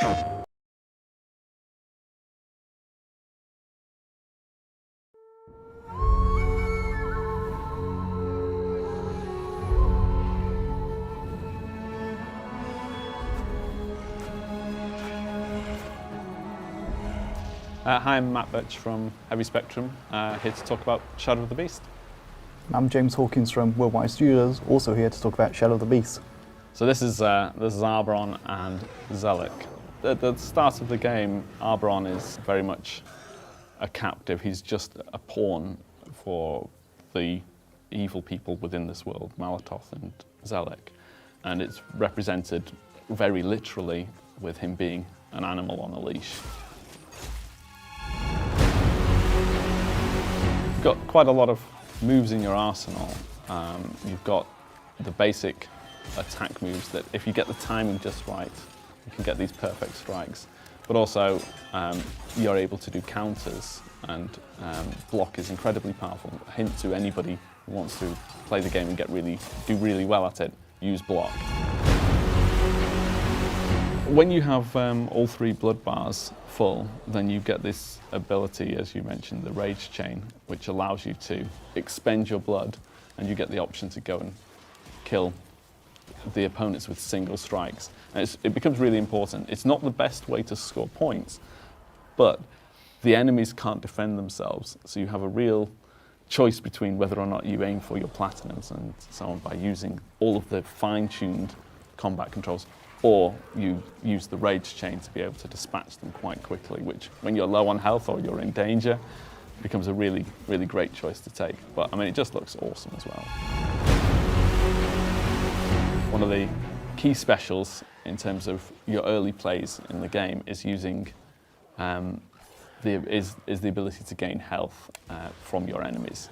Hi, I'm Matt Birch from Heavy Spectrum, here to talk about Shadow of the Beast. I'm James Hawkins from Worldwide Studios, also here to talk about Shadow of the Beast. So this is Arboron and Zelik. At the start of the game, Arboron is very much a captive. He's just a pawn for the evil people within this world, Malatoth and Zelik. And it's represented very literally with him being an animal on a leash. You've got quite a lot of moves in your arsenal. You've got the basic attack moves that if you get the timing just right, you can get these perfect strikes. But also, you're able to do counters, and block is incredibly powerful. A hint to anybody who wants to play the game and do really well at it, use block. When you have all three blood bars full, then you get this ability, as you mentioned, the Rage Chain, which allows you to expend your blood, and you get the option to go and kill the opponents with single strikes. And it becomes really important. It's not the best way to score points, but the enemies can't defend themselves, so you have a real choice between whether or not you aim for your platinums and so on by using all of the fine-tuned combat controls, or you use the Rage Chain to be able to dispatch them quite quickly, which, when you're low on health or you're in danger, becomes a really, really great choice to take. But I mean, it just looks awesome as well. One of the key specials in terms of your early plays in the game is using the ability to gain health from your enemies.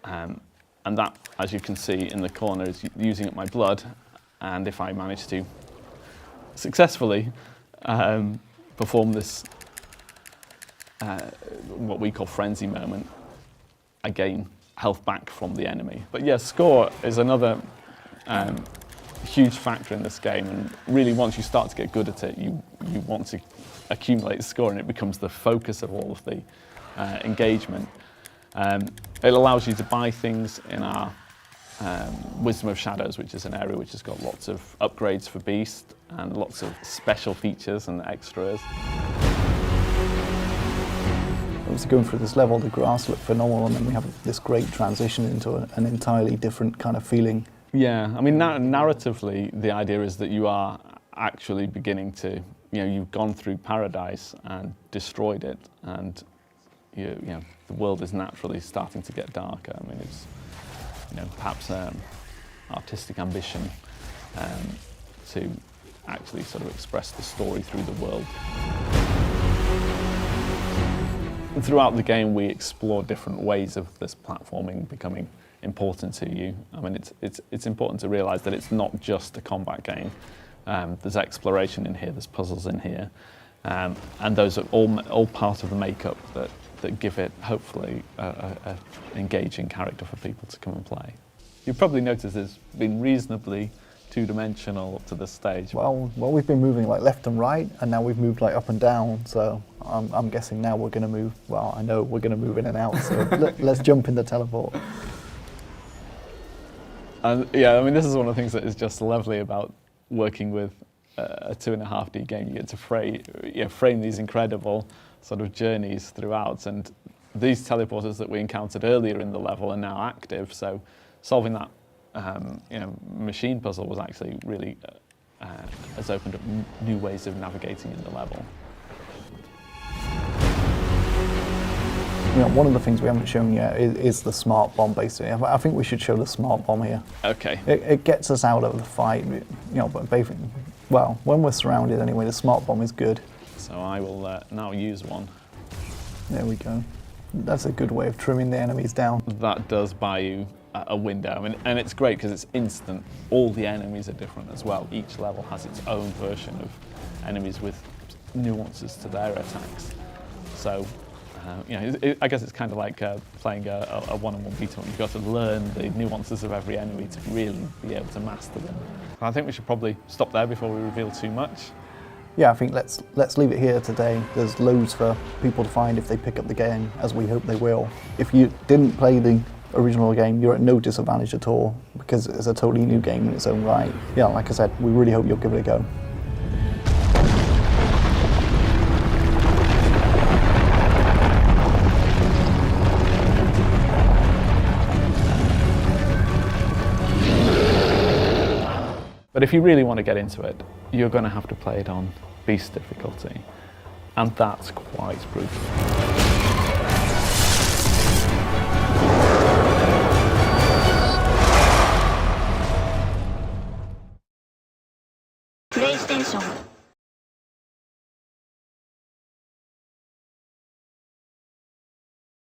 And that, as you can see in the corner, is using up my blood. And if I manage to successfully perform this, what we call frenzy moment, I gain health back from the enemy. But yeah, score is another huge factor in this game, and really once you start to get good at it, you want to accumulate score, and it becomes the focus of all of the engagement. It allows you to buy things in our Wisdom of Shadows, which is an area which has got lots of upgrades for Beast and lots of special features and extras. Obviously going through this level, the grass looked phenomenal, and then we have this great transition into an entirely different kind of feeling. Yeah, I mean, narratively, the idea is that you are actually beginning to, you've gone through paradise and destroyed it, and the world is naturally starting to get darker. I mean, it's perhaps artistic ambition to actually sort of express the story through the world. And throughout the game, we explore different ways of this platforming becoming important to you. I mean, it's important to realise that it's not just a combat game. There's exploration in here, there's puzzles in here, and those are all part of the makeup that give it, hopefully, a engaging character for people to come and play. You've probably noticed it's been reasonably two-dimensional up to this stage. Well, we've been moving like left and right, and now we've moved like up and down, so I'm guessing now we're going to move, well, I know we're going to move in and out, so let's jump in the teleport. And yeah, I mean, this is one of the things that is just lovely about working with a 2.5D game. You get to frame these incredible sort of journeys throughout, and these teleporters that we encountered earlier in the level are now active, so solving that machine puzzle was actually really has opened up new ways of navigating in the level. One of the things we haven't shown yet is the smart bomb, basically. I think we should show the smart bomb here. Okay. It gets us out of the fight, but basically, well, when we're surrounded anyway, the smart bomb is good. So I will now use one. There we go. That's a good way of trimming the enemies down. That does buy you a window, I mean, and it's great because it's instant. All the enemies are different as well. Each level has its own version of enemies with nuances to their attacks. So, I guess it's kind of like playing a one-on-one beat-em-up. You've got to learn the nuances of every enemy to really be able to master them. I think we should probably stop there before we reveal too much. yeah, I think let's leave it here today. There's loads for people to find if they pick up the game, as we hope they will. If you didn't play the original game, you're at no disadvantage at all, because it's a totally new game in its own right. Yeah, like I said, we really hope you'll give it a go. But if you really want to get into it, you're going to have to play it on Beast difficulty, and that's quite brutal.